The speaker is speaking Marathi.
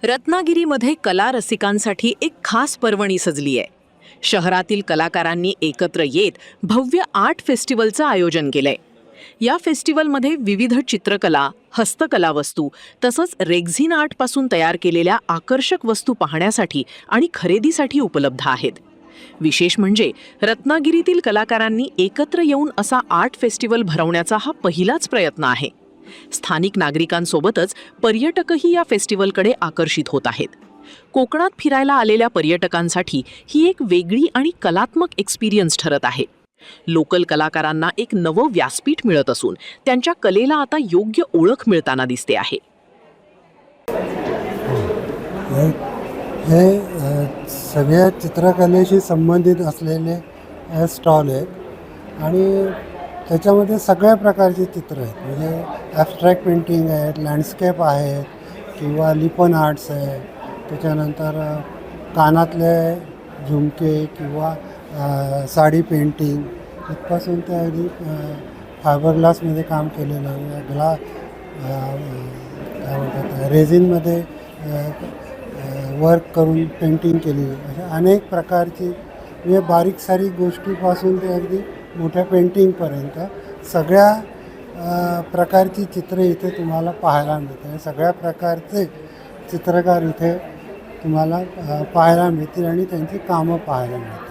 रत्नागिरीमध्ये कला रसिकांसाठी एक खास पर्वणी सजली आहे. शहरातील कलाकारांनी एकत्र येत भव्य आर्ट फेस्टिवलचं आयोजन केलंय. या फेस्टिवलमध्ये विविध चित्रकला, हस्तकला वस्तू तसंच रेक्झिन आर्टपासून तयार केलेल्या आकर्षक वस्तू पाहण्यासाठी आणि खरेदीसाठी उपलब्ध आहेत. विशेष म्हणजे रत्नागिरीतील कलाकारांनी एकत्र येऊन असा आर्ट फेस्टिवल भरवण्याचा हा पहिलाच प्रयत्न आहे. स्थानिक नागरिकांसोबतच पर्यटकही या फेस्टिवलकडे आकर्षित होत आहेत. कोकणात फिरायला आलेल्या पर्यटकांसाठी ही एक वेगळी आणि कलात्मक एक्सपिरियन्स ठरत आहे. लोकल कलाकारांना एक नवं व्यासपीठ मिळत असून त्यांच्या कलेला आता योग्य ओळख मिळताना दिसते आहे. हे सगळ्या चित्रकलेशी संबंधित असलेले स्टॉल आहेत आणि त्याच्यामध्ये सगळ्या प्रकारचे चित्र आहेत. म्हणजे ॲब्स्ट्रॅक्ट पेंटिंग आहेत, लँडस्केप आहेत किंवा लिपन आर्ट्स आहे. त्याच्यानंतर कानातले झुमके किंवा साडी पेंटिंग इथपासून ते अगदी फायबर ग्लासमध्ये काम केलेलं आहे. काय म्हणतात रेझिनमध्ये वर्क करून पेंटिंग केलेली. अशा अनेक प्रकारची म्हणजे बारीक सारीक गोष्टीपासून ते अगदी मोठ्या पेंटिंगपर्यंत सगळ्या प्रकारची चित्र इथे तुम्हाला पाहायला मिळते. सगळ्या प्रकारचे चित्रकार इथे तुम्हाला पाहायला मिळतील आणि त्यांची कामं पाहायला मिळतील.